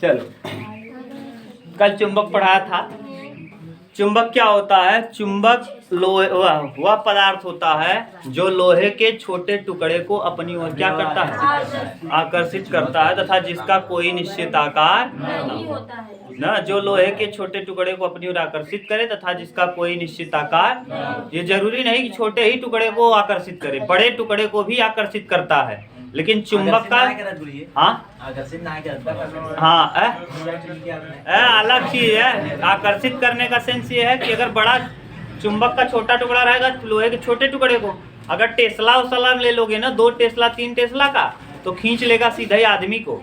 चलो, कल चुंबक पढ़ाया था। चुंबक क्या होता है? चुंबक लोहे वह पदार्थ होता है जो लोहे के छोटे टुकड़े को अपनी ओर क्या करता है? आकर्षित करता है, तथा जिसका कोई निश्चित आकार नहीं होता है ना। जो लोहे के छोटे टुकड़े को अपनी ओर आकर्षित करे तथा जिसका कोई निश्चित आकार, ये जरूरी नहीं कि छोटे ही टुकड़े को आकर्षित करे, बड़े टुकड़े को भी आकर्षित करता है। लेकिन चुंबक का अलग चीज है। आकर्षित करने का सेंस ये है कि अगर बड़ा चुंबक का छोटा टुकड़ा रहेगा लोहे के छोटे टुकड़े को, अगर टेस्ला उसला ले लोगे ना, 2 टेस्ला 3 टेस्ला का, तो खींच लेगा सीधा ही आदमी को।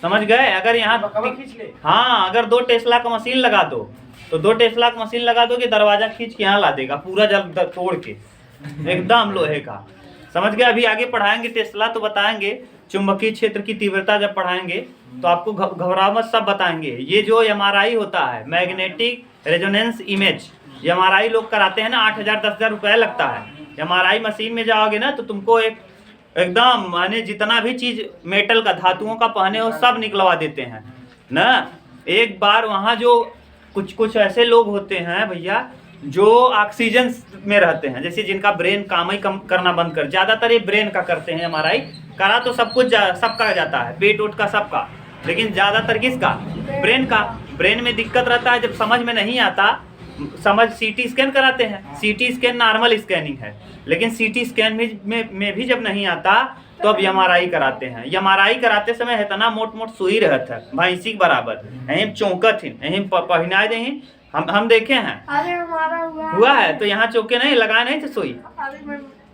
समझ गए? अगर यहाँ अगर 2 टेस्ला का मशीन लगा दो, तो 2 टेस्ला का मशीन लगा दोगे, दरवाजा खींच के यहाँ ला देगा पूरा, जल तोड़ के एकदम लोहे का। समझ गए? अभी आगे पढ़ाएंगे टेस्ला तो बताएंगे। चुंबकीय क्षेत्र की तीव्रता जब पढ़ाएंगे तो आपको घबराओ मत, सब बताएंगे। ये जो एमआरआई होता है, मैग्नेटिक रेजोनेंस इमेज, एमआरआई लोग कराते हैं ना, 8,000 10,000 रुपया लगता है। एमआरआई मशीन में जाओगे ना तो तुमको एकदम माने जितना भी चीज मेटल का, धातुओं का पहने हो सब निकलवा देते हैं ना। एक बार वहाँ जो कुछ ऐसे लोग होते हैं भैया जो ऑक्सीजन में रहते हैं, जैसे जिनका ब्रेन काम ही कम करना बंद कर, ज्यादातर ये ब्रेन का करते हैं एमआरआई। करा तो सब कुछ सबका जाता है, पेट उठ का सबका, लेकिन ज्यादातर किसका? ब्रेन का। ब्रेन में दिक्कत रहता है, जब समझ में नहीं आता, सीटी स्कैन कराते हैं। सीटी स्कैन नॉर्मल स्कैनिंग है, लेकिन सीटी स्कैन में भी जब नहीं आता तो अब एमआरआई कराते हैं। एमआरआई कराते समय इतना मोट सुई रहता है भैंसी के बराबर, यहीं चौंकत है, यहीं पहनाए दे, हम देखे हैं। अरे हमारा हुआ है तो यहाँ चौके नहीं लगाए नहीं थे सुई।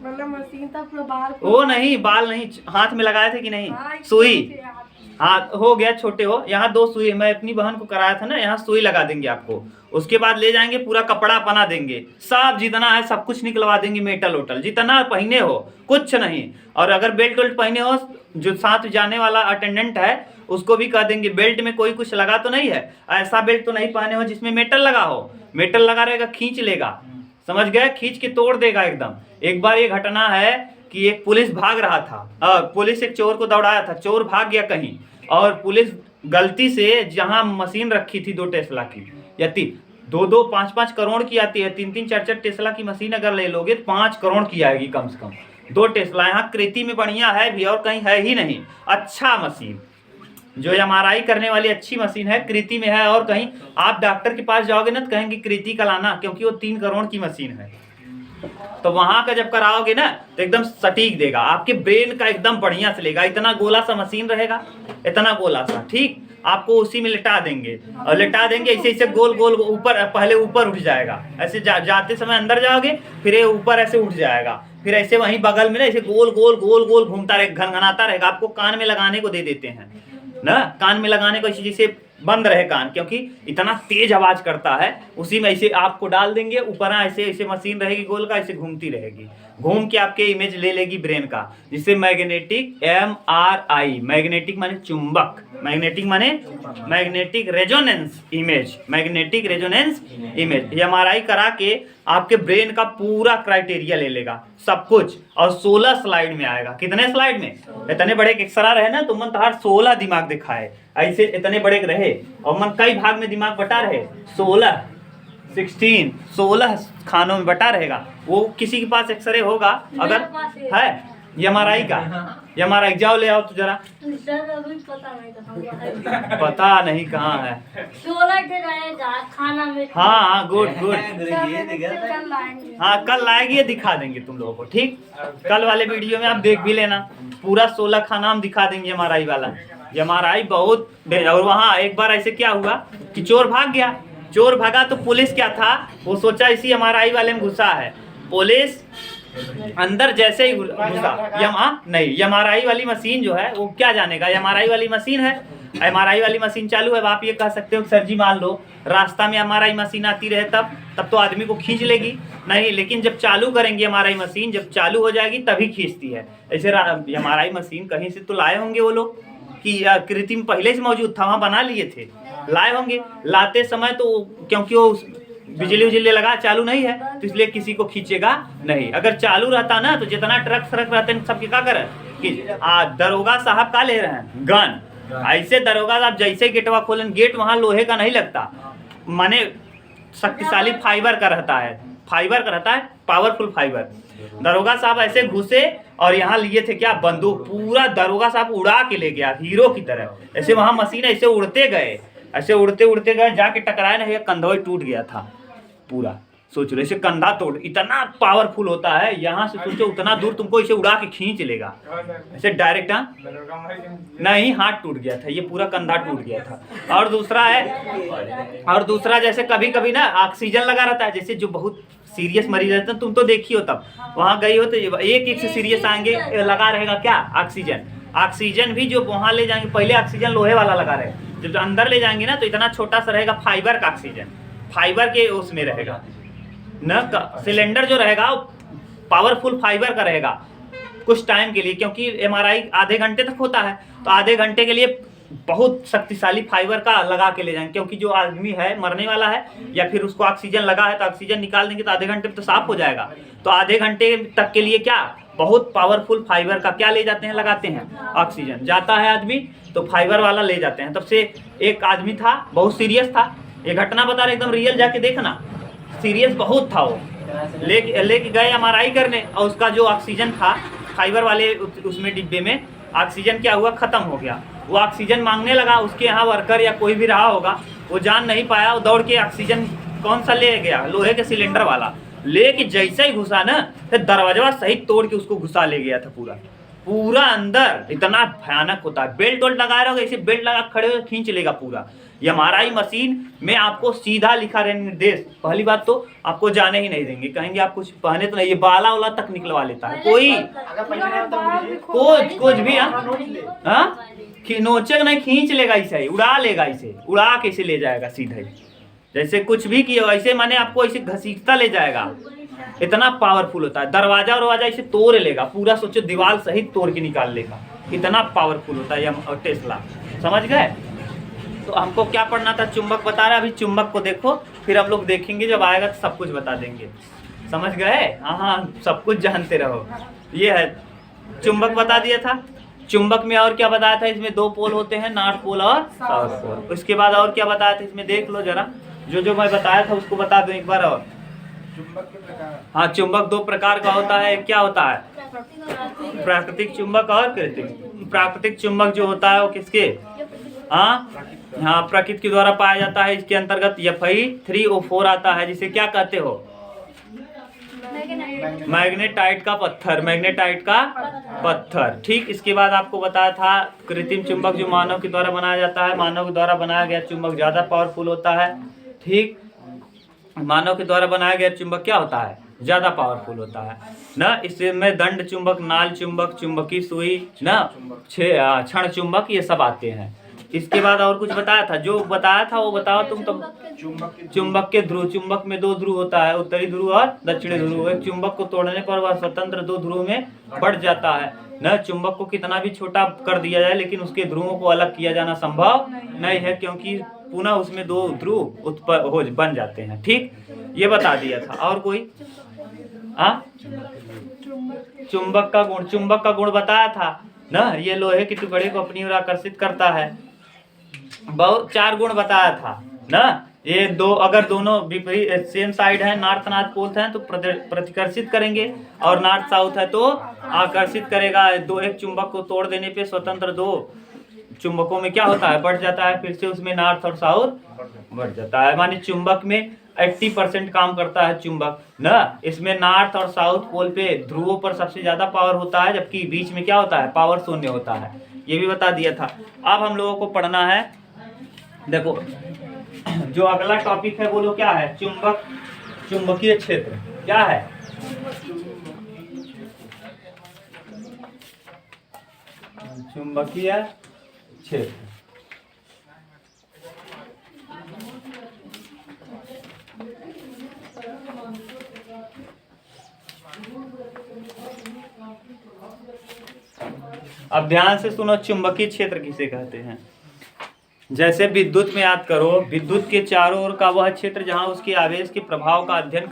मतलब मशीन तक बाल वो नहीं, बाल नहीं, हाथ में लगाए थे कि नहीं? सुई हाँ हो गया, छोटे हो। यहाँ 2 सुई, मैं अपनी बहन को कराया था ना, यहाँ सुई लगा देंगे आपको। उसके बाद ले जाएंगे, पूरा कपड़ा पहना देंगे, सब जितना है सब कुछ निकलवा देंगे, मेटल वोटल जितना पहने हो कुछ नहीं। और अगर बेल्ट वेल्ट पहने हो, जो साथ जाने वाला अटेंडेंट है उसको भी कह देंगे बेल्ट में कोई कुछ लगा तो नहीं है, ऐसा बेल्ट तो नहीं पहने हो जिसमें मेटल लगा हो। मेटल लगा रहेगा, खींच लेगा, समझ गए? खींच के तोड़ देगा एकदम। एक बार ये घटना है कि एक पुलिस भाग रहा था, पुलिस एक चोर को दौड़ाया था, चोर भाग गया कहीं, और पुलिस गलती से जहां मशीन रखी थी 2 टेस्ला की या 2-2 5-5 करोड़ की आती है, 3-3 4-4 टेस्ला की मशीन अगर ले लोगे तो 5 करोड़ की आएगी कम से कम। 2 टेस्ला यहाँ कृति में बढ़िया है भी, और कहीं है ही नहीं। अच्छा मशीन जो एमआरआई करने वाली अच्छी मशीन है, कृति में है। और कहीं आप डॉक्टर के पास जाओगे ना तो कहेंगे कृति का लाना, क्योंकि वो 3 करोड़ की मशीन है। तो वहां का जब कराओगे ना तो एकदम सटीक देगा, आपके ब्रेन का एकदम बढ़िया से लेगा। इतना गोला सा मशीन रहेगा, इतना गोला सा, ठीक, आपको उसी में लिटा देंगे, और लिटा देंगे ऐसे ऐसे गोल गोल ऊपर, पहले ऊपर उठ जाएगा, ऐसे जाते समय अंदर जाओगे, फिर ये ऊपर ऐसे उठ जाएगा, फिर ऐसे वहीं बगल में ना ऐसे गोल गोल गोल गोल घूमता रहेगा, घनघनाता रहेगा। आपको कान में लगाने को दे देते हैं ना, कान में लगाने को, इसी जैसे बंद रहे कान, क्योंकि इतना तेज आवाज करता है। उसी में ऐसे आपको डाल देंगे, ऊपर ऐसे ऐसे मशीन रहेगी गोल का, ऐसे घूमती रहेगी, घूम के आपके इमेज ले लेगी ब्रेन का, जिससे मैग्नेटिक एमआरआई, मैग्नेटिक माने चुंबक, मैग्नेटिक माने magnetic resonance image, magnetic resonance image MRI करा के आपके ब्रेन का पूरा क्राइटेरिया ले लेगा, सब कुछ, और 16 स्लाइड में आएगा। कितने स्लाइड में? इतने बड़े एक्सरा रहे ना तो मन तहार 16 दिमाग दिखाए, ऐसे इतने बड़े रहे, और मन कई भाग में दिमाग बटा रहे, 16 खानों में बटा रहेगा। वो किसी के पास एक्सरे होगा अगर है एमआरआई का, एमआरआई जाओ ले आओ तो जरा। पता नहीं कहाँ है। 16 के रहेगा खाना में। हाँ गुड हाँ, कल लाएगी, दिखा देंगे तुम लोगों को, ठीक। कल वाले वीडियो में आप देख भी लेना, पूरा 16 खाना हम दिखा देंगे एमआरआई वाला। एमआरआई बहुत। और वहाँ एक बार ऐसे क्या हुआ कि चोर भाग गया, चोर भागा तो पुलिस क्या था, वो सोचा इसी एमआरआई वाले में घुसा है। पुलिस अंदर जैसे ही घुसा, नहीं, एमआरआई वाली मशीन जो है वो क्या जानेगा, एमआरआई वाली मशीन है, एमआरआई वाली मशीन चालू है। आप ये कह सकते हो सर जी मान लो रास्ता में एमआरआई मशीन आती रहे तब तो आदमी को खींच लेगी नहीं, लेकिन जब चालू करेंगे एमआरआई मशीन, जब चालू हो जाएगी तभी खींचती है। ऐसे एमआरआई मशीन कहीं से तो लाए होंगे वो लोग, कि कृति में पहले से मौजूद था, वहाँ बना लिए थे, लाए होंगे। लाते समय तो क्योंकि वो बिजली उजली लगा चालू नहीं है तो इसलिए किसी को खींचेगा नहीं। अगर चालू रहता ना तो जितना ट्रक सड़क रहते हैं सबके क्या करे कि दरोगा साहब का ले रहे हैं गन, ऐसे दरोगा साहब जैसे गेटवा खोलन, गेट वहाँ लोहे का नहीं लगता, माने शक्तिशाली फाइबर का रहता है, फाइबर का रहता है, पावरफुल फाइबर। दरोगा साहब ऐसे घुसे और यहाँ लिए थे क्या, बंदूक। पूरा दरोगा साहब उड़ा के ले गया हीरो की तरह। ऐसे वहाँ मशीन ऐसे उड़ते गए, ऐसे उड़ते उड़ते गए, जाके टकराए नहीं, कंधा ही टूट गया था पूरा। सोच लो, इसे कंधा तोड़, इतना पावरफुल होता है, यहाँ से सोचो उतना दूर तुमको इसे उड़ा के खींच लेगा ऐसे डायरेक्ट। हाँ नहीं, हाथ टूट गया था, ये पूरा कंधा टूट गया था। और दूसरा है, और दूसरा जैसे कभी कभी ना ऑक्सीजन लगा रहता है, जैसे जो बहुत सीरियस मरीज रहते हैं, तुम तो देखी हो, तब वहाँ गई हो तो एक एक से सीरियस आएंगे, लगा रहेगा क्या, ऑक्सीजन। ऑक्सीजन भी जो वहाँ ले जाएंगे, पहले ऑक्सीजन लोहे वाला लगा रहे, जब अंदर ले जाएंगे ना तो इतना छोटा सा रहेगा, फाइबर का ऑक्सीजन, फाइबर के उसमें रहेगा न, सिलेंडर जो रहेगा पावरफुल फाइबर का रहेगा कुछ टाइम के लिए, क्योंकि एमआरआई आधे घंटे तक होता है, तो आधे घंटे के लिए बहुत शक्तिशाली फाइबर का लगा के ले जाएंगे, क्योंकि जो आदमी है मरने वाला है या फिर उसको ऑक्सीजन लगा है तो ऑक्सीजन निकाल देंगे तो आधे घंटे में तो साफ हो जाएगा। तो आधे घंटे तक के लिए क्या, बहुत पावरफुल फाइबर का क्या ले जाते हैं, लगाते हैं, ऑक्सीजन। जाता है आदमी तो फाइबर वाला ले जाते हैं। तब से एक आदमी था, बहुत सीरियस था, ये घटना बता रहे, एकदम रियल, जाके देखना, सीरियस बहुत था वो। लेके गए एमआरआई करने, और उसका जो ऑक्सीजन था फाइबर वाले उसमें डिब्बे में, ऑक्सीजन क्या हुआ, खत्म हो गया। वो ऑक्सीजन मांगने लगा, उसके यहाँ वर्कर या कोई भी रहा होगा, वो जान नहीं पाया, वो दौड़ के ऑक्सीजन कौन सा ले गया, लोहे के सिलेंडर वाला, लेके जैसे ही घुसा ना, फिर दरवाजा सहित तोड़ के उसको घुसा ले गया था पूरा पूरा अंदर। इतना भयानक होता है, बेल्ट वेल्ट लगा रहोगे, इसे बेल्ट लगा खड़े हो खींच लेगा पूरा। ये एमआरआई मशीन में आपको सीधा लिखा रहे निर्देश, पहली बात तो आपको जाने ही नहीं देंगे, कहेंगे आप कुछ पहने तो नहीं, ये बाला वाला तक निकलवा लेता है कोई, कुछ भी। हाँ नोचक नहीं, खींच लेगा इसे, उड़ा लेगा इसे, उड़ा के इसे ले जाएगा सीधे, जैसे कुछ भी किया ऐसे, माने आपको ऐसे घसीटता ले जाएगा, इतना पावरफुल होता है। दरवाजा वरवाजा इसे तोड़ लेगा पूरा, सोचो दीवार सहित तोड़ के निकाल लेगा, इतना पावरफुल होता है ये टेस्ला, समझ गए। तो हमको क्या पढ़ना था, चुंबक बता रहा है, अभी चुंबक को देखो, फिर हम लोग देखेंगे, जब आएगा तो सब कुछ बता देंगे, समझ गए। हाँ सब कुछ जानते रहो। ये है चुंबक बता दिया था। चुंबक में और क्या बताया था, इसमें दो पोल होते हैं, नॉर्थ पोल और साउथ पोल। उसके बाद और क्या बताया था इसमें, देख लो जरा, जो मैं बताया था उसको बता दो एक बार और। हाँ चुंबक दो प्रकार का होता है, क्या होता है, प्राकृतिक चुंबक और कृत्रिम। प्राकृतिक चुंबक जो होता है वो किसके, हाँ प्रकृति के द्वारा पाया जाता है। इसके अंतर्गत Fe3O4 आता है, जिसे क्या कहते हो, मैग्नेटाइट का पत्थर, मैग्नेटाइट का पत्थर। ठीक, इसके बाद आपको बताया था कृत्रिम चुंबक जो मानव के द्वारा बनाया जाता है। मानव के द्वारा बनाया गया चुंबक ज्यादा पावरफुल होता है। ठीक, मानव के द्वारा बनाया गया चुंबक क्या होता है, ज्यादा पावरफुल होता है ना। इसमें दंड चुंबक, नाल चुंबक, चुंबकी सुई ना, क्षण चुंबक, ये सब आते हैं। इसके बाद और कुछ बताया था, जो बताया था वो बताओ तुम। तो चुंबक के ध्रुव, चुंबक में दो ध्रुव होता है, उत्तरी ध्रुव और दक्षिणी ध्रुव। एक चुंबक को तोड़ने पर वह स्वतंत्र दो ध्रुव में बढ़ जाता है न। चुंबक को कितना भी छोटा कर दिया जाए लेकिन उसके ध्रुवों को अलग किया जाना संभव नहीं है, क्योंकि पुनः उसमें दो ध्रुव उत्पन्न बन जाते हैं। ठीक, ये बता दिया था। और कोई चुंबक का गुण, चुंबक का गुण बताया था ना, ये लोहे के टुकड़े को अपनी ओर आकर्षित करता है। बहुत 4 गुण बताया था ना। ये दो, अगर दोनों विपरीत सेम साइड है, नॉर्थ पोल है तो प्रतिकर्षित करेंगे, और नॉर्थ साउथ है तो आकर्षित करेगा। दो एक चुंबक को तोड़ देने पे स्वतंत्र दो चुंबकों में क्या होता है, बढ़ जाता है, फिर से उसमें नॉर्थ और साउथ बढ़ जाता है। माने चुंबक में 80% काम करता है चुंबक ना। इसमें नॉर्थ और साउथ पोल पे ध्रुवों पर सबसे ज्यादा पावर होता है, जबकि बीच में क्या होता है, पावर शून्य होता है। ये भी बता दिया था। अब हम लोगों को पढ़ना है, देखो जो अगला टॉपिक है बोलो क्या है, चुंबक, चुंबकीय क्षेत्र क्या है। चुंबकीय क्षेत्र, अब ध्यान से सुनो, चुंबकीय क्षेत्र किसे कहते हैं। जैसे विद्युत में याद करो, विद्युत के चारों ओर का वह क्षेत्र जहां उसके आवेश के प्रभाव का अध्ययन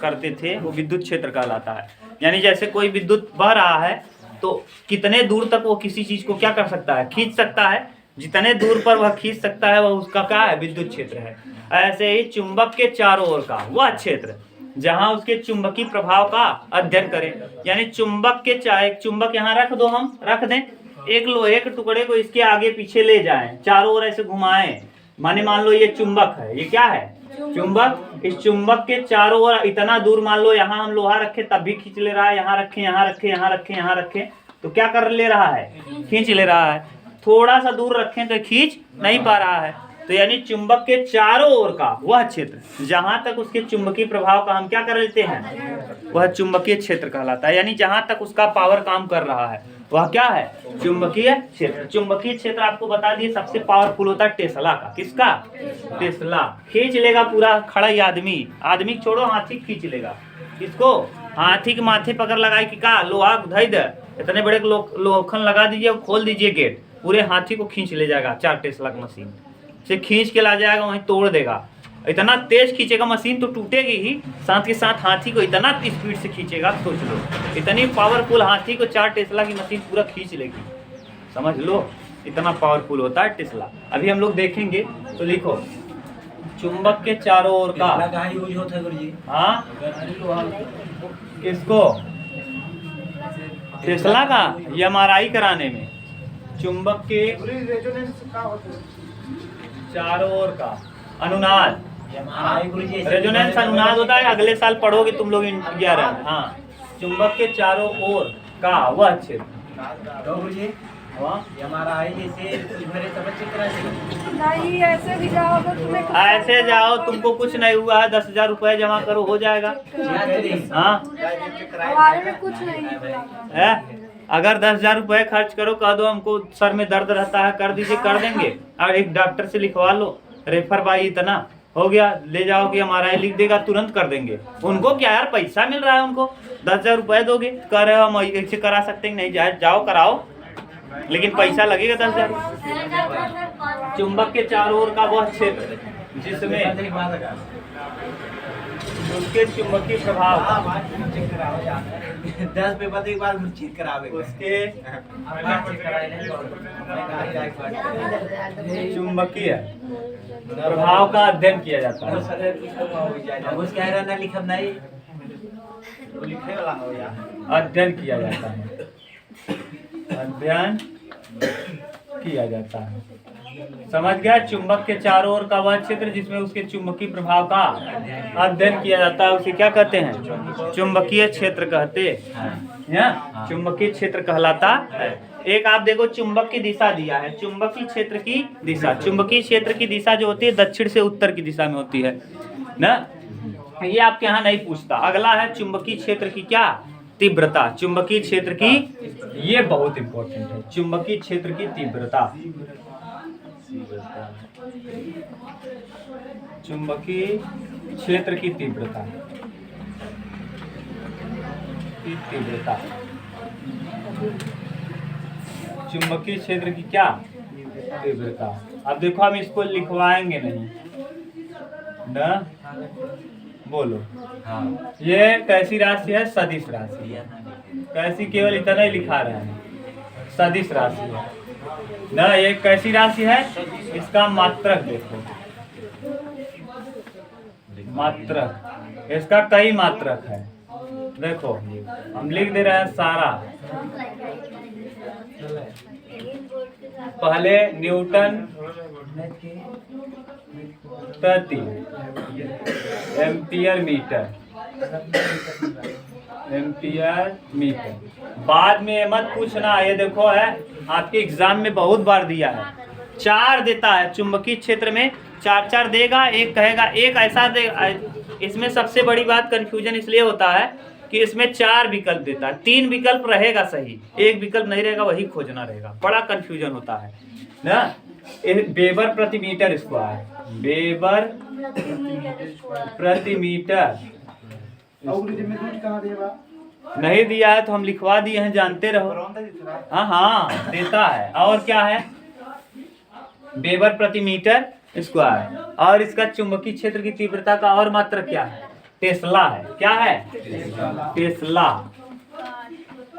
करते थे, वो विद्युत क्षेत्र कहलाता है। यानी जैसे कोई विद्युत बह रहा है तो कितने दूर तक वो किसी चीज को क्या कर सकता है, खींच सकता है, जितने दूर पर वह खींच सकता है वह उसका क्या है, विद्युत क्षेत्र है। ऐसे ही चुंबक के चारों ओर का वह क्षेत्र जहां उसके चुंबकीय प्रभाव का अध्ययन करें, यानी चुंबक के चाहे चुंबक यहाँ रख दो, हम रख दें, एक लोहे के टुकड़े को इसके आगे पीछे ले जाएं, चारों ओर ऐसे घुमाएं, माने मान लो ये चुंबक है, ये क्या है, चुंबक। इस चुंबक के चारों ओर इतना दूर, मान लो यहाँ हम लोहा रखे तब भी खींच ले रहा है, यहाँ रखे, यहाँ रखे, यहाँ रखे, यहाँ रखे, तो क्या कर ले रहा है, खींच ले रहा है। थोड़ा सा दूर रखें तो खींच नहीं पा रहा है। तो यानी चुंबक के चारों ओर का वह क्षेत्र जहां तक उसके चुंबकीय प्रभाव का हम क्या कर लेते हैं, वह चुंबकीय क्षेत्र कहलाता है। यानी जहां तक उसका पावर काम कर रहा है वह क्या है, चुंबकीय क्षेत्र। चुंबकीय क्षेत्र आपको बता दिए सबसे पावरफुल होता है टेस्ला का। किसका, टेस्ला। खींच लेगा पूरा खड़ा ही आदमी, आदमी छोड़ो हाथी खींच लेगा। किसको, हाथी के माथे पकड़ लगाए कि का लोहा धई दे, इतने बड़े लोखन लगा दीजिए और खोल दीजिए गेट, पूरे हाथी को खींच ले जाएगा। 4 टेस्ला की मशीन से खींच के ला जाएगा, वहीं तोड़ देगा। इतना तेज खींचेगा, मशीन तो टूटेगी ही, साथ के साथ हाथी को इतना स्पीड से खींचेगा, सोच लो इतनी पावरफुल हाथी को 4 टेस्ला की मशीन पूरा खींच लेगी। समझ लो इतना पावरफुल होता है टेस्ला। अभी हम लोग देखेंगे, तो लिखो चुंबक के चारों ओर का यूज होता है गुरुजी। हाँ, किसको, टेस्ला का, MRI कराने में चुंबक के चारों ओर का अनुनाद, रेजोनेंस अनुनाद होता है, अगले साल पढ़ोगे तुम लोग 11। हाँ, चुंबक के चारों ओर का वह क्षेत्र। नहीं ऐसे भी जाओ तो तुम्हें ऐसे जाओ, तुमको कुछ नहीं हुआ है, 10,000 रुपए जमा करो, हो जाएगा। हाँ, हमारे में कुछ नहीं है, अगर 10,000 रुपए खर्च करो, कह दो हमको सर में दर्द रहता है, कर दीजिए, कर देंगे। और एक डॉक्टर से लिखवा लो, रेफर बाई इतना हो गया, ले जाओ कि हमारा लिख देगा, तुरंत कर देंगे। उनको क्या यार, पैसा मिल रहा है उनको, 10,000 रुपए दोगे, कह रहे हो हम ऐसे करा सकते हैं, नहीं जाओ कराओ, लेकिन पैसा लगेगा 10,000। चुंबक के चारों ओर का वह क्षेत्र जिसमें उसके चुंबकीय प्रभाव 10 पेपर के बाद चेक करावे उसके चुंबकीय प्रभाव का अध्ययन किया जाता है। अध्ययन किया जाता है, अध्ययन किया जाता है। समझ गया, चुंबक के चारों ओर का वह क्षेत्र जिसमें उसके चुंबकीय प्रभाव का अध्ययन किया जाता है, उसे क्या कहते हैं, चुंबकीय क्षेत्र कहते हैं। चुंबकीय क्षेत्र कहलाता है। एक आप देखो, चुंबक की दिशा दिया है, चुंबकीय क्षेत्र की दिशा, चुंबकीय क्षेत्र की दिशा जो होती है दक्षिण से उत्तर की दिशा में होती है ना, ये आपके यहाँ नहीं पूछता। अगला है चुंबकीय क्षेत्र की क्या, तीव्रता। चुंबकीय क्षेत्र की, ये बहुत इंपॉर्टेंट है, चुंबकीय क्षेत्र की तीव्रता। चुंबकीय क्षेत्र की तीव्रता, चुंबकीय क्षेत्र की क्या, तीव्रता। अब देखो हम इसको लिखवाएंगे नहीं ना, बोलो। हाँ, ये कैसी राशि है, सदिश राशि। कैसी, केवल इतना ही लिखा रहे हैं, सदिश राशि है ना। ये कैसी राशि है, इसका मात्रक देखो, मात्रक, इसका कई मात्रक है। देखो हम लिख दे रहे हैं सारा, पहले न्यूटन प्रति एम्पियर मीटर, बाद में ये मत पूछना, ये देखो है आपके एग्जाम में बहुत बार दिया है, 4 देता है चुंबकीय क्षेत्र में, 4 देगा, एक कहेगा, एक ऐसा देगा। इसमें सबसे बड़ी बात कंफ्यूजन इसलिए होता है कि इसमें 4 विकल्प देता है, 3 विकल्प रहेगा सही, एक विकल्प नहीं रहेगा, वही खोजना रहेगा, बड़ा कंफ्यूजन होता है ना। वेबर प्रति मीटर स्क्वायर, वेबर प्रति मीटर नहीं दिया है तो हम लिखवा दिए हैं, जानते रहो। हाँ देता है। और क्या है, वेबर प्रति मीटर स्क्वायर। और इसका चुंबकीय क्षेत्र की तीव्रता का और मात्रक क्या है, टेस्ला है। क्या है, टेस्ला।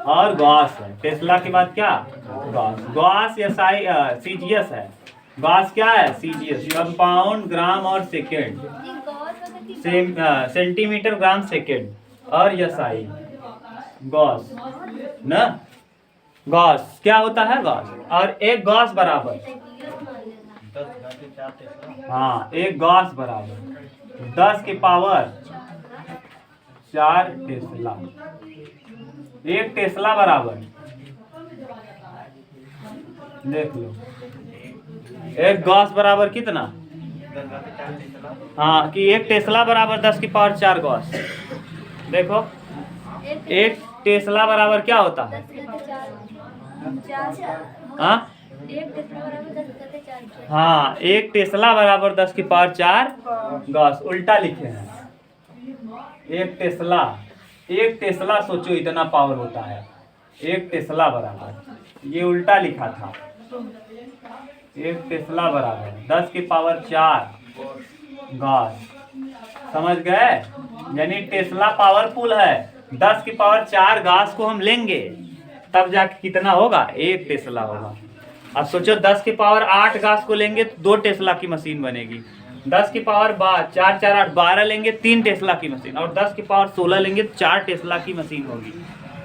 और गॉस है। टेस्ला के बाद क्या? गॉस। गॉस या सीजीएस है। गॉस क्या है? सीजीएस, कंपाउंड ग्राम और सेकेंड, सेंटीमीटर ग्राम सेकेंड। और एसआई गॉस ना, गॉस क्या होता है? गॉस। और एक गॉस बराबर, हाँ, एक गॉस बराबर 10 की पावर 4 टेस्ला। एक टेस्ला बराबर, देख लो, एक गॉस बराबर कितना? हाँ, कि एक टेस्ला बराबर 10 की पावर 4 गॉस। देखो, एक टेस्ला बराबर क्या होता है? हाँ, हाँ, एक टेस्ला बराबर 10 की पावर 4 गॉस। उल्टा लिखे हैं। एक टेस्ला सोचो इतना पावर होता है। एक टेस्ला बराबर, ये उल्टा लिखा था। एक टेस्ला बराबर 10 की पावर 4 गॉस। समझ गए? यानी टेस्ला पावरफुल है। 10 की पावर 4 गॉस को हम लेंगे तब जाके कितना होगा? एक टेस्ला होगा। अब सोचो 10 की पावर 8 गॉस को लेंगे तो 2 टेस्ला की मशीन बनेगी। 10 की पावर 4 4 8 12 लेंगे 3 टेस्ला की मशीन। और 10 की पावर 16 लेंगे तो 4 टेस्ला की मशीन होगी।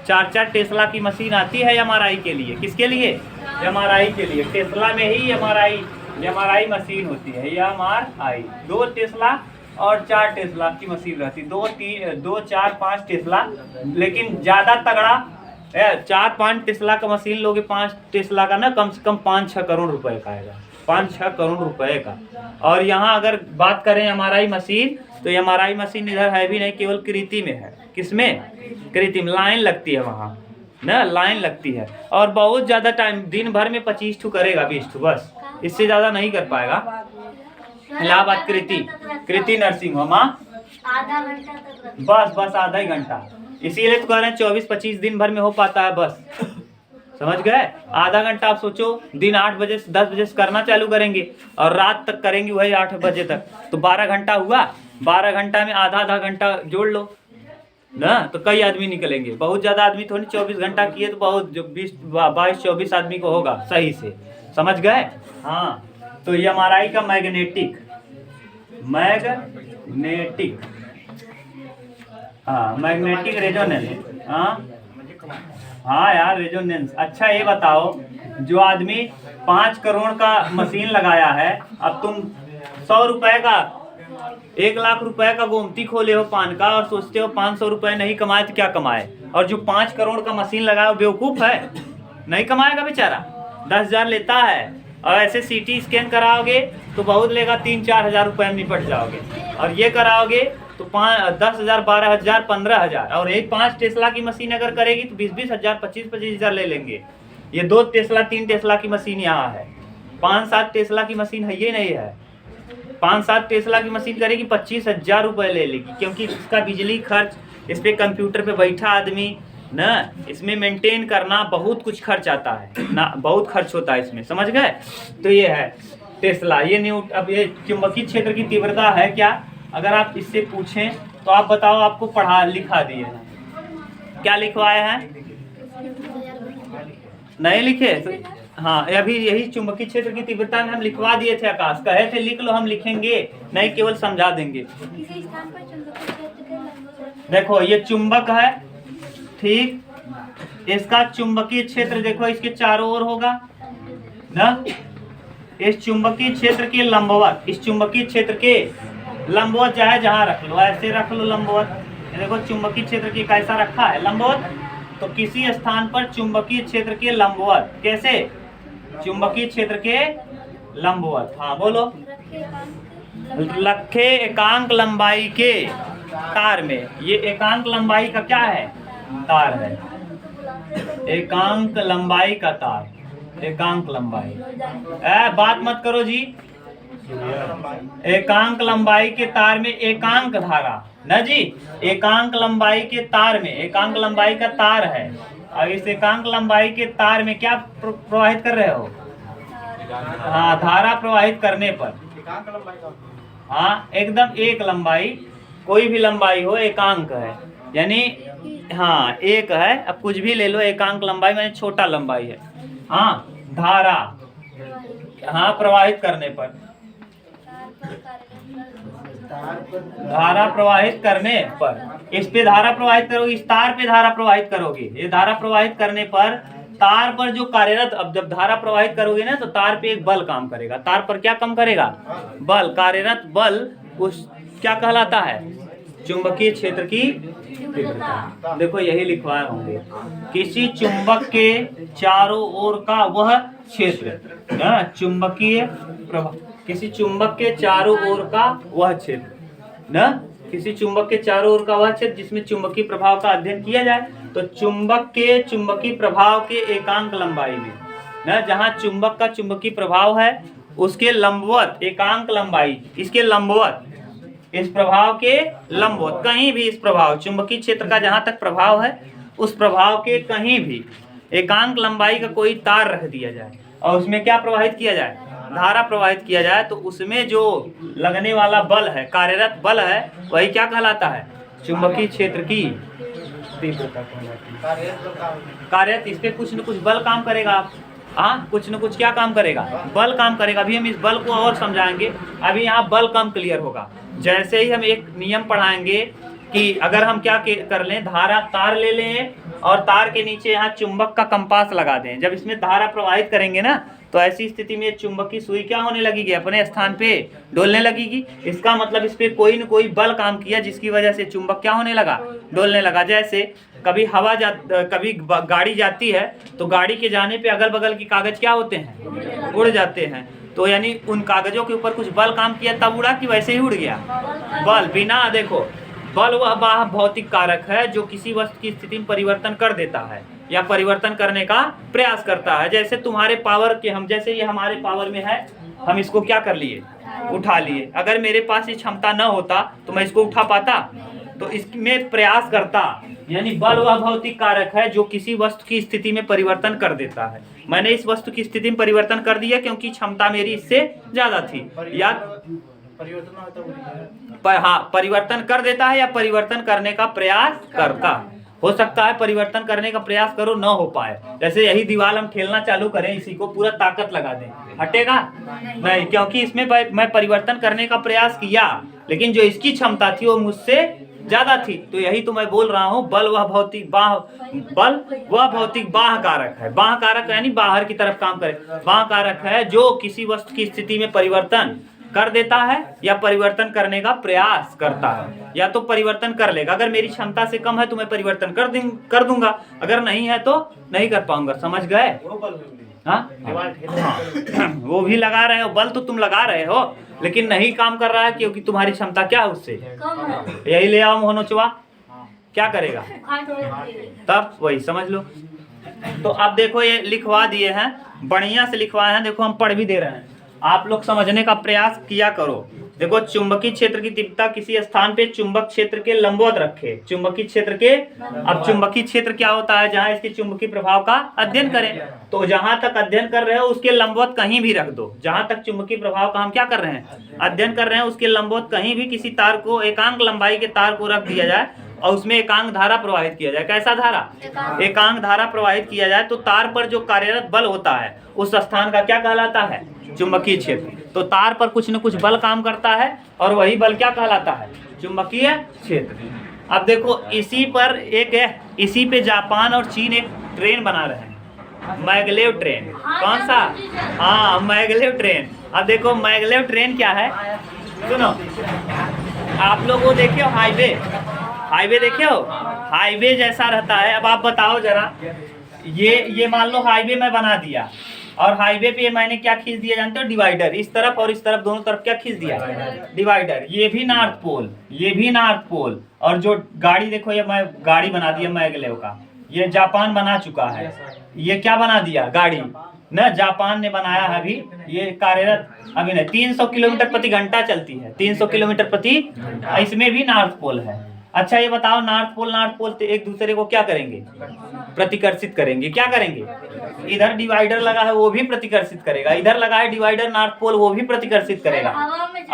4 टेस्ला की मशीन आती है एमआरआई के लिए। किसके लिए? एमआरआई के लिए। टेस्ला में ही एमआरआई मशीन होती है। एमआरआई 2 टेस्ला और 4 टेस्ला की मशीन रहती। 2 4 5 टेस्ला, लेकिन ज्यादा तगड़ा 4-5 टेस्ला का मशीन लोगे, 5 टेस्ला का ना, कम से कम 5-6 करोड़ रुपए का आएगा। 5-6 करोड़ रुपए का। और यहाँ अगर बात करें एमआरआई मशीन, तो एमआरआई मशीन इधर है भी नहीं, केवल कृति में है। किसमें? कृति में। लाइन लगती है वहाँ ना, लाइन लगती है। और बहुत ज्यादा टाइम, दिन भर में 25 ठू करेगा, 20 ठू, बस, इससे ज्यादा नहीं कर पाएगा। इलाहाबाद कृति नर्सिंग होम, बस आधा ही घंटा। इसीलिए तो कह रहे हैं 24-25 दिन भर में हो पाता है, बस। समझ गए? आधा घंटा आप सोचो, दिन 8 बजे से 10 बजे से करना चालू करेंगे और रात तक करेंगे वही 8 बजे तक, तो 12 घंटा हुआ। 12 घंटा में आधा घंटा जोड़ लो ना, तो कई आदमी निकलेंगे। बहुत ज्यादा आदमी थोड़ी 24 घंटा किए तो बहुत, जो 22-24 आदमी को होगा सही से। समझ गए? हाँ, तो ये एमआरआई का मैग्नेटिक, हाँ, मैग्नेटिक रेजोनेंस। हाँ यार, रेजोनेंस। अच्छा ये बताओ, जो आदमी 5 करोड़ का मशीन लगाया है, अब तुम 100 रुपए का, 1 लाख रुपए का गोमती खोले हो पान का और सोचते हो 500 रुपए नहीं कमाए तो क्या कमाए? और जो 5 करोड़ का मशीन लगाया वो बेवकूफ है, नहीं कमाएगा बेचारा। 10,000 लेता है, और ऐसे सीटी स्कैन कराओगे तो बहुत लेगा, 3-4 हज़ार रुपए में निपट जाओगे। और ये कराओगे तो 10,000, 12,000, 15,000। और एक 5 टेस्ला की मशीन अगर करेगी तो 20-20 हज़ार, 25-25 हज़ार ले लेंगे। ये 2 टेस्ला 3 टेस्ला की मशीन यहाँ है। 5-7 टेस्ला की मशीन है, ये नहीं है। 5-7 टेस्ला की मशीन करेगी 25,000 रुपए ले लेगी, क्योंकि इसका बिजली खर्च, इस पे कंप्यूटर पे बैठा आदमी ना, इसमें मेंटेन करना बहुत कुछ खर्च आता है ना, बहुत खर्च होता है इसमें। समझ गए? तो ये है टेस्ला। ये अब ये चुंबकीय क्षेत्र की तीव्रता है क्या? अगर आप इससे पूछें तो आप बताओ, आपको पढ़ा लिखा दिए हैं, क्या लिखवाए हैं? नहीं लिखे? तो हाँ, अभी यही चुंबकीय क्षेत्र की तीव्रता में हम लिखवा दिए थे। आकाश कहे थे लिख लो, हम लिखेंगे नहीं, केवल समझा देंगे। देखो ये चुंबक है, ठीक, इसका चुंबकीय क्षेत्र देखो इसके चारों ओर होगा ना। इस चुंबकीय क्षेत्र के लंबवत, इस चुंबकीय क्षेत्र के लंबवत चाहे जहां रख लो, ऐसे रख लो लंबवत। देखो चुंबकीय क्षेत्र की कैसा रखा है? लंबवत। तो किसी स्थान पर चुंबकीय क्षेत्र के लंबवत, कैसे? चुंबकीय क्षेत्र के लंबवत। हाँ बोलो। रखे एकांक लंबाई के तार में। ये एकांक लंबाई का क्या है? तार है। एकांक लंबाई का तार, एकांक लंबाई। बात मत करो जी। एकांक लंबाई के तार में एकांक धारा ना जी, एकांक लंबाई के तार में, एकांक लंबाई का तार है। और इस एकांक लंबाई के तार में क्या प्रवाहित कर रहे हो? हाँ, धारा प्रवाहित करने पर, हाँ एकदम एक लंबाई, कोई भी लंबाई हो, एकांक है। यानी हाँ एक है, अब कुछ भी ले लो, एकांक लंबाई माने छोटा लंबाई है। हाँ धारा, हाँ प्रवाहित करने पर, धारा प्रवाहित करने पर, इस पे धारा प्रवाहित करोगे, इस तार पे धारा प्रवाहित करोगे, ये धारा प्रवाहित करने पर तार पर जो कार्यरत, अब जब धारा प्रवाहित करोगे ना तो तार पे एक बल काम करेगा। तार पर क्या काम करेगा? बल, कार्यरत बल, उस क्या कहलाता है? चुंबकीय क्षेत्र की तीव्रता। देखो यही लिखवाए होंगे, किसी चुंबक के चारों ओर का वह क्षेत्र, चुंबकीय प्रभाव, किसी चुंबक के चारों ओर का वह क्षेत्र ना, किसी चुंबक के चारों ओर का वह क्षेत्र जिसमें चुंबकीय प्रभाव का अध्ययन किया जाए। तो चुंबक के चुंबकीय प्रभाव के एकांक लंबाई में ना, जहाँ चुंबक का चुंबकीय प्रभाव है उसके लंबवत एकांक लंबाई, इसके लंबवत, इस प्रभाव के लंबवत, कहीं भी इस प्रभाव चुंबकीय क्षेत्र का जहाँ तक प्रभाव है उस प्रभाव के कहीं भी एकांक लंबाई का कोई तार रख दिया जाए और उसमें क्या प्रवाहित किया जाए? धारा प्रवाहित किया जाए, तो उसमें जो लगने वाला बल है, कार्यरत बल है, वही क्या कहलाता है? चुंबकीय क्षेत्र की तीव्रता कहलाती है। कार्यरत, इस पे कुछ न कुछ बल काम करेगा। हाँ कुछ न कुछ क्या काम करेगा? बल काम करेगा। अभी हम इस बल को और समझाएंगे, अभी यहाँ बल कम क्लियर होगा। जैसे ही हम एक नियम पढ़ाएंगे कि अगर हम क्या कर लें, धारा तार ले लें और तार के नीचे यहाँ चुंबक का कंपास लगा दें, जब इसमें धारा प्रवाहित करेंगे ना तो ऐसी स्थिति में चुंबकीय सुई क्या होने लगेगी? अपने स्थान पे डोलने लगेगी। इसका मतलब इस पे कोई न कोई बल काम किया जिसकी वजह से चुंबक क्या होने लगा? डोलने लगा। जैसे कभी कभी गाड़ी जाती है तो गाड़ी के जाने पे अगल बगल की कागज क्या होते हैं? उड़ जाते हैं। तो यानी उन कागजों के ऊपर कुछ बल काम किया तब उड़ा कि वैसे ही उड़ गया? बल बिना, देखो बल वह बाह्य भौतिक कारक है जो किसी वस्तु की स्थिति में परिवर्तन कर देता है या परिवर्तन करने का प्रयास करता है। जैसे तुम्हारे पावर के, हम जैसे ये हमारे पावर में है, हम इसको क्या कर लिए? उठा लिए। अगर मेरे पास ये क्षमता न होता तो मैं इसको उठा पाता? तो इसमें प्रयास करता, यानी बल वह भौतिक कारक है जो किसी वस्तु की स्थिति में परिवर्तन कर देता है। मैंने इस वस्तु की स्थिति में परिवर्तन कर दिया क्योंकि क्षमता मेरी इससे ज्यादा थी, या परिवर्तन कर देता है या परिवर्तन करने का प्रयास करता। हो सकता है परिवर्तन करने का प्रयास करो न हो पाए। जैसे यही दीवार हम ठेलना चालू करें, इसी को पूरा ताकत लगा दें, हटेगा नहीं, क्योंकि इसमें मैं परिवर्तन करने का प्रयास किया लेकिन जो इसकी क्षमता थी वो मुझसे ज्यादा थी। तो यही तो मैं बोल रहा हूँ, बल वह भौतिक बाह्य कारक है। बाह्य कारक यानी बाहर की तरफ काम करे। बाह्य कारक है जो किसी वस्तु की स्थिति में परिवर्तन कर देता है या परिवर्तन करने का प्रयास करता है। या तो परिवर्तन कर लेगा, अगर मेरी क्षमता से कम है तो मैं परिवर्तन कर दूंगा, अगर नहीं है तो नहीं कर पाऊंगा। समझ गए? हाँ वो भी लगा रहे हो, बल तो तुम लगा रहे हो लेकिन नहीं काम कर रहा है क्योंकि तुम्हारी क्षमता क्या है उससे? यही ले आओ मोहनोचवा, क्या करेगा? तब वही समझ लो। तो अब देखो ये लिखवा दिए हैं, बढ़िया से लिखवाए हैं, देखो हम पढ़ भी दे रहे हैं, आप लोग समझने का प्रयास किया करो। देखो चुंबकीय क्षेत्र की तीव्रता किसी स्थान पे चुंबक क्षेत्र के लंबवत रखे, चुंबकीय क्षेत्र के। अब चुंबकीय क्षेत्र क्या होता है? जहां इसके चुंबकीय प्रभाव का अध्ययन करें। तो जहां तक अध्ययन कर रहे हो उसके लंबवत कहीं भी रख दो। जहां तक चुंबकीय प्रभाव का हम क्या कर रहे हैं? अध्ययन कर रहे हैं, उसके लंबवत कहीं भी किसी तार को, एकांक लंबाई के तार को रख दिया जाए और उसमें एकांक धारा प्रवाहित किया जाए। कैसा धारा? एकांक धारा प्रवाहित किया जाए तो तार पर जो कार्यरत बल होता है उस स्थान का क्या कहलाता है? चुंबकीय क्षेत्र। तो तार पर कुछ न कुछ बल काम करता है और वही बल क्या कहलाता है? चुंबकीय क्षेत्र। अब देखो इसी पर इसी पे जापान और चीन एक ट्रेन बना रहे हैं, मैगलेव ट्रेन। कौन सा? हाँ मैगलेव ट्रेन। अब देखो मैगलेव ट्रेन क्या है, सुनो। आप लोग वो देखे हो हाईवे देखे हो? हाईवे जैसा रहता है। अब आप बताओ जरा, ये मान लो हाईवे में बना दिया और हाईवे पे मैंने क्या खींच दिया जानते हो? डिवाइडर। इस तरफ और इस तरफ दोनों तरफ क्या खींच दिया? डिवाइडर। ये भी नॉर्थ पोल, ये भी नॉर्थ पोल। और जो गाड़ी देखो, ये मैं गाड़ी बना दिया मैगलेव का, ये जापान बना चुका है। ये क्या बना दिया? गाड़ी न जापान ने बनाया है अभी, ये कार्यरत अभी नहीं। 300 किलोमीटर प्रति घंटा चलती है, 300 किलोमीटर प्रति। इसमें भी नॉर्थ पोल है। अच्छा ये बताओ, नॉर्थ पोल एक दूसरे को क्या करेंगे? प्रतिकर्षित करेंगे। क्या करेंगे? इधर डिवाइडर लगा है वो भी प्रतिकर्षित करेगा, इधर लगा है डिवाइडर नॉर्थ पोल वो भी प्रतिकर्षित करेगा।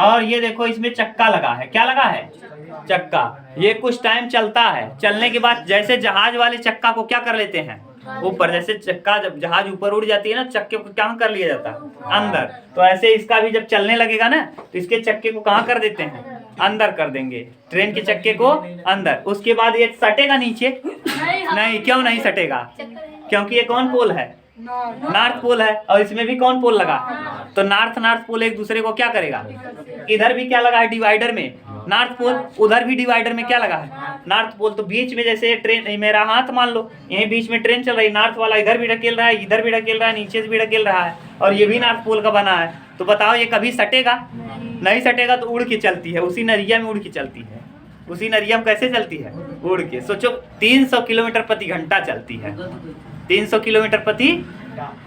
और ये देखो इसमें चक्का लगा है। क्या लगा है? चक्का, ये कुछ टाइम चलता है। चलने के बाद जैसे जहाज वाले चक्का को क्या कर लेते हैं ऊपर, जैसे चक्का जब जहाज ऊपर उड़ जाती है ना, चक्के को कहाँ कर लिया जाता है अंदर, तो ऐसे इसका भी जब चलने लगेगा ना तो इसके चक्के को कहाँ कर देते हैं अंदर कर देंगे, ट्रेन के चक्के को अंदर। उसके बाद ये सटेगा नीचे नहीं, क्यों नहीं सटेगा, क्योंकि ये कौन पोल है, नॉर्थ पोल है, और इसमें भी कौन पोल लगा, तो नॉर्थ पोल एक दूसरे को क्या करेगा, इधर भी क्या लगा है डिवाइडर में नॉर्थ पोल, उधर भी डिवाइडर में क्या लगा है नॉर्थ पोल। तो बीच में जैसे ट्रेन, मेरा हाथ मान लो यही बीच में ट्रेन चल रही है, नॉर्थ वाला इधर भी ढकेल रहा है, इधर भी ढकेल रहा है, नीचे से भी ढकेल रहा है, और ये भी नॉर्थ पोल का बना है। तो बताओ ये कभी सटेगा नहीं सटेगा, तो उड़ के चलती है, उसी नरिया में उड़ के चलती है। उसी नरिया में कैसे चलती है, उड़ के। सोचो 300 किलोमीटर प्रति घंटा चलती है, 300 किलोमीटर प्रति,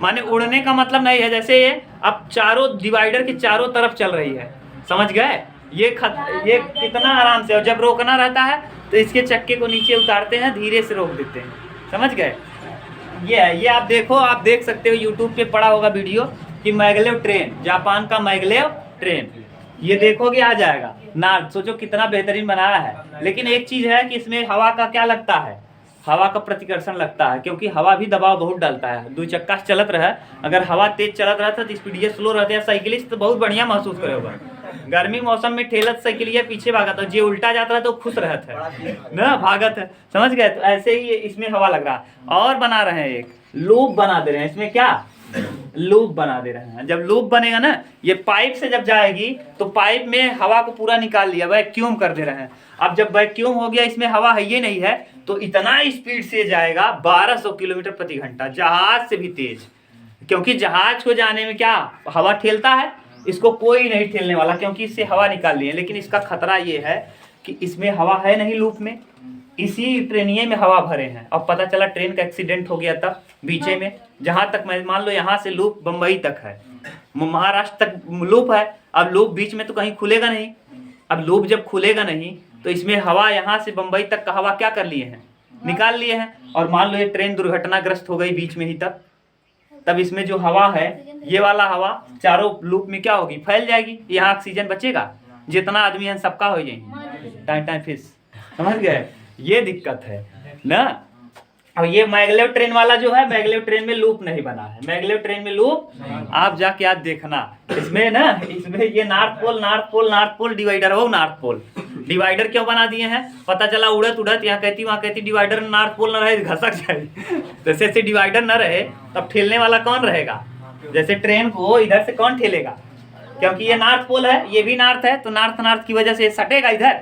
माने उड़ने का मतलब नहीं है जैसे ये अब चारों डिवाइडर के चारों तरफ चल रही है, समझ गए। ये कितना आराम से, और जब रोकना रहता है तो इसके चक्के को नीचे उतारते हैं, धीरे से रोक देते हैं, समझ गए। ये आप देखो, आप देख सकते हो यूट्यूब पे पड़ा होगा वीडियो कि मैगलेव ट्रेन, जापान का मैगलेव ट्रेन, ये देखोगे आ जाएगा ना। सोचो कितना बेहतरीन बनाया है। लेकिन एक चीज है कि इसमें हवा का क्या लगता है, हवा का प्रतिकर्षण लगता है, क्योंकि हवा भी दबाव बहुत डालता है। दो चक्का चलत रहा, अगर हवा तेज चलत रहा था तो स्पीड स्लो रहते हैं, साइकिलिस्ट तो बहुत बढ़िया महसूस करे होगा। गर्मी मौसम में ठेलत साइकिलिया पीछे भागत है, जो उल्टा जाता है तो खुश रहता है ना, भागत है, समझ गए। तो ऐसे ही इसमें हवा लग रहा है। और बना रहे हैं एक लूप बना दे रहे हैं, इसमें क्या लूप बना दे रहे हैं। जब लूप बनेगा ना, ये पाइप से जब जाएगी तो पाइप में हवा को पूरा निकाल लिया, वैक्यूम कर दे रहे हैं। अब जब वैक्यूम हो गया, इसमें हवा है ये नहीं है, तो इतना स्पीड से जाएगा 1200 किलोमीटर प्रति घंटा, जहाज से भी तेज। क्योंकि जहाज को जाने में क्या हवा ठेलता है, इसको कोई नहीं ठेलने वाला, क्योंकि इससे हवा निकाल ली है। लेकिन इसका खतरा ये है कि इसमें हवा है नहीं लूप में, इसी ट्रेनिये में हवा भरे हैं। अब पता चला ट्रेन का एक्सीडेंट हो गया तब बीचे में, जहां तक मैं मान लो यहाँ से लूप बम्बई तक है, महाराष्ट्र तक लूप है। अब लूप बीच में तो कहीं खुलेगा नहीं, अब लूप जब खुलेगा नहीं तो इसमें हवा यहाँ से बम्बई तक का हवा क्या कर लिए हैं, निकाल लिए हैं। और मान लो ये ट्रेन दुर्घटनाग्रस्त हो गई बीच में ही, तब इसमें जो हवा है, ये वाला हवा चारों लूप में क्या होगी, फैल जाएगी। यहाँ ऑक्सीजन बचेगा, जितना आदमी है सबका हो जाएंगे टाइम फिश, समझ गए। ये दिक्कत है ना। अब ये मैगलेव ट्रेन वाला जो है, मैगलेव ट्रेन में लूप नहीं बना है, मैगलेव ट्रेन में लूप आप जाके आज देखना। इसमें ना, इसमें ये नॉर्थ पोल डिवाइडर हो, नॉर्थ पोल डिवाइडर क्यों बना दिए हैं, पता चला उड़त यहाँ कहती वहाँ कहती, डिवाइडर नॉर्थ पोल न रहे घसक जाए। जैसे ऐसे डिवाइडर न रहे तब ठेलने वाला कौन रहेगा, जैसे ट्रेन को इधर से कौन ठेलेगा, क्योंकि ये नॉर्थ पोल है, ये भी नॉर्थ है, तो नॉर्थ की वजह से सटेगा इधर।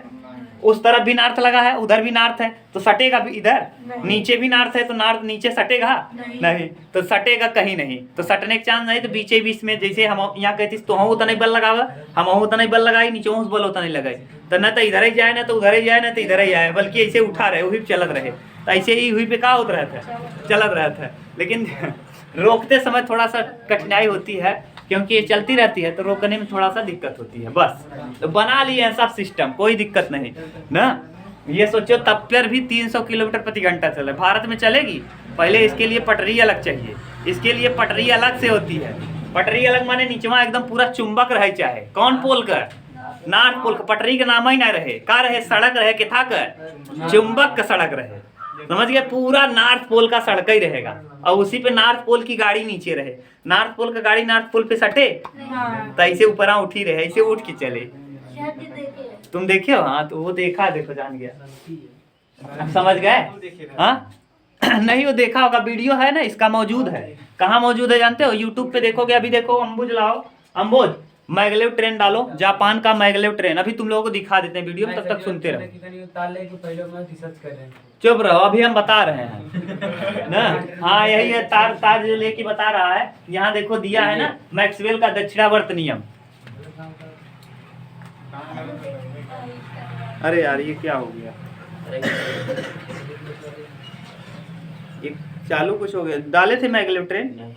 उस तरफ भी नॉर्थ लगा है, उधर भी नॉर्थ है, तो सटेगा भी इधर। नीचे भी नॉर्थ है तो नॉर्थ नीचे सटेगा नहीं, तो सटेगा कहीं नहीं, तो सटने का चांस नहीं। तो बीचे बीच में जैसे हम यहाँ कहती तो हम उतना नहीं बल लगावा, हम उतना नहीं बल लगाई, नीचे बल उतना नहीं लगाई, तो न तो इधर ही जाए, ना तो उधर ही जाए, ना तो इधर ही आए, बल्कि ऐसे उठा रहे, वही चलत रहे। तो ऐसे ही हुई पे क्या होता रहता है, चलत रहता है। लेकिन रोकते समय थोड़ा सा कठिनाई होती है, क्योंकि ये चलती रहती है तो रोकने में थोड़ा सा दिक्कत होती है, बस। तो बना लिए हैं सब सिस्टम, कोई दिक्कत नहीं ना। ये सोचो तब पर भी 300 किलोमीटर प्रति घंटा चले, भारत में चलेगी। पहले इसके लिए पटरी अलग चाहिए, इसके लिए पटरी अलग से होती है। पटरी अलग माने नीचवा एकदम पूरा चुंबक रहे, चाहे कौन पोल का, नॉर्थ पोल का, पटरी का नाम ही ना रहे, का रहे सड़क रहे, के था कर चुंबक का सड़क रहे, समझ गए। पूरा नॉर्थ पोल का सड़क ही रहेगा, और उसी पे नॉर्थ पोल की गाड़ी नीचे रहे। नॉर्थ पोल का गाड़ी नॉर्थ पोल पे सटे तो ऐसे ऊपर उठी रहे, ऐसे उठ के चले। तुम देखे हो? हाँ, तो वो देखा, देखो जान गया, समझ गए। हाँ नहीं, वो देखा होगा, वीडियो है ना इसका, मौजूद है। कहाँ मौजूद है जानते हो? यूट्यूब पे देखोगे। अभी देखो, अम्बुज लाओ, अम्बुज मैगलेव ट्रेन डालो, जापान का मैगलेव ट्रेन। अभी तुम लोगों को दिखा देते हैं वीडियो में, तब तक सुनते रहो। चुप रहो, अभी हम बता रहे हैं ना। हाँ यही है, तार जो लेके बता रहा है। यहाँ देखो दिया है ना, मैक्सवेल का दक्षिणावर्त नियम। अरे यार ये क्या हो गया, ये चालू कुछ हो गया। डाले थे मैगलेव ट्रेन,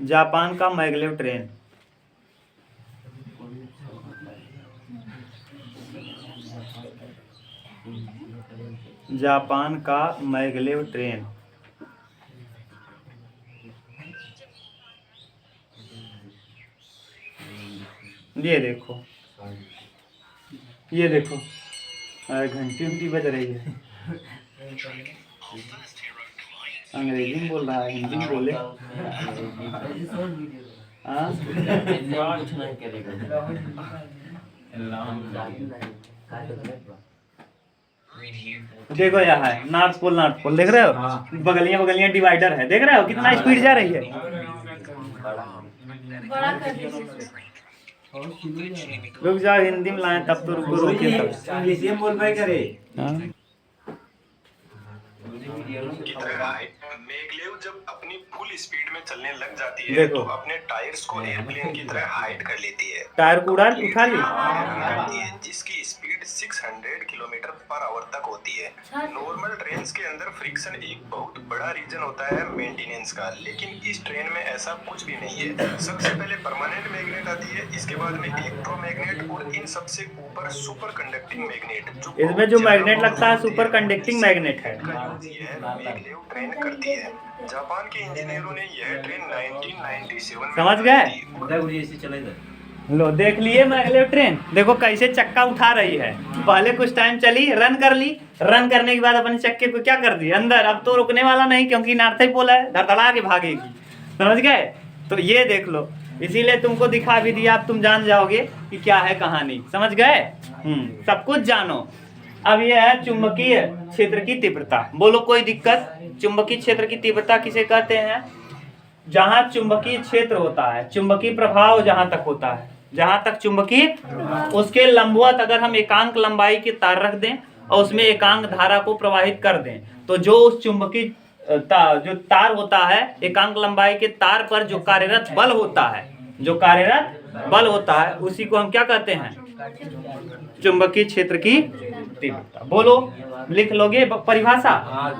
जापान का मैगलेव ट्रेन। जापान का मैगलेव ट्रेन, ये देखो ये देखो घंटी उंटी बज रही है। अंग्रेजी में बोल रहा है, हिंदी में बोले। हाँ देखो यहाँ है नॉर्थ पोल देख रहे हो, बगलियां डिवाइडर है, देख रहे हो कितना स्पीड जा रही है। बड़ा कर दीजिए। रुक जाओ हिंदी में लाए तब तो रुको रोके तब। इंग्लिश में बोल पाए करे। मैगलेव जब अपनी फुल स्पीड में चलने लग जाती है तो अपने टायर्स को एयरप्लेन की तरह हाइड कर लेती है। टायर को उठा ली जिसकी स्पीड 600 किलोमीटर पर आवर तक होती है। नॉर्मल ट्रेन के अंदर फ्रिक्शन एक बहुत बड़ा रीजन होता है मेंटेनेंस का, लेकिन इस ट्रेन में ऐसा कुछ भी नहीं है। सबसे पहले परमानेंट मैग्नेट आती है, इसके बाद में इलेक्ट्रोमैग्नेट और इन सबसे ऊपर सुपर कंडक्टिंग मैग्नेट। इसमें जो मैग्नेट लगता है सुपर कंडक्टिंग मैग्नेट है। मैगलेव ट्रेन करती है। जापान के इंजीनियरों ने यह ट्रेन 1997 में समझ गए? लो देख लिए मैगलेव ट्रेन, देखो कैसे चक्का उठा रही है। पहले कुछ टाइम चली, रन कर ली, रन करने के बाद अपने चक्के को क्या कर दी अंदर। अब तो रुकने वाला नहीं क्योंकि नॉर्थ पोल है, धड़धड़ा के भागेगी। समझ गए? तो ये देख लो, इसीलिए तुमको दिखा भी दिया, अब तुम जान जाओगे कि क्या है कहानी। समझ गए? सब कुछ जानो। अब ये है चुंबकीय क्षेत्र की तीव्रता। बोलो कोई दिक्कत? चुंबकीय क्षेत्र की तीव्रता किसे कहते हैं? जहां चुंबकीय क्षेत्र होता है, चुंबकीय प्रभाव जहां तक होता है, जहां तक चुंबकीय, उसके लंबवत अगर हम एकांक लंबाई के तार रख दें और उसमें एकांक धारा को प्रवाहित कर दें, तो जो उस चुंबकीय जो तार होता है, एकांक लंबाई के तार पर जो कार्यरत बल होता है, जो कार्यरत बल होता है, उसी को हम क्या कहते हैं? चुंबकीय क्षेत्र की तीव्रता। बोलो, लिख लोगे परिभाषा?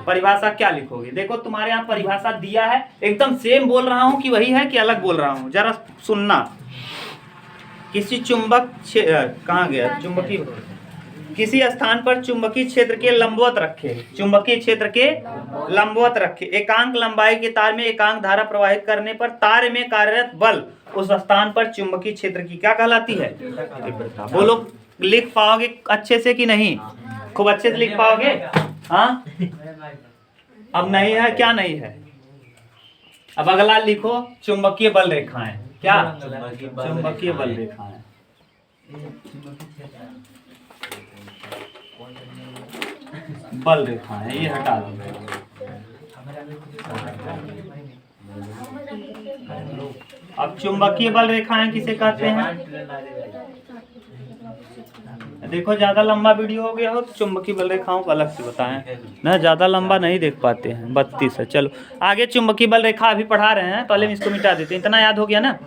परिभाषा क्या लिखोगे? देखो तुम्हारे यहाँ परिभाषा दिया है, एकदम सेम बोल रहा हूँ कि वही है कि अलग बोल रहा हूँ, जरा सुनना। किसी चुंबक कहाँ गया चुंबकीय, किसी स्थान पर चुंबकीय क्षेत्र के लंबवत रखे, चुंबकीय क्षेत्र के लंबवत रखे, एकांक लंबाई के तार में एकांक धारा प्रवाहित करने पर तार में कार्यरत बल उस स्थान पर चुंबकीय क्षेत्र की क्या कहलाती है? तीव्रता। बोलो, लिख पाओगे अच्छे से कि नहीं? खूब अच्छे से लिख पाओगे? हाँ, अब नहीं है, क्या नहीं है? अब अगला लिखो चुंबकीय बल रेखाएं। क्या? चुंबकीय बल रेखाएं। बल रेखाएं ये हटा दो। अब चुंबकीय बल रेखाएं किसे कहते हैं? देखो ज्यादा लंबा वीडियो हो गया हो तो चुंबकीय बल रेखाओं को अलग से बताएं ना, ज्यादा लंबा नहीं देख पाते हैं। 32 है। चलो आगे चुंबकीय बल रेखा अभी पढ़ा रहे हैं, पहले इसको मिटा देते हैं। इतना याद हो गया ना?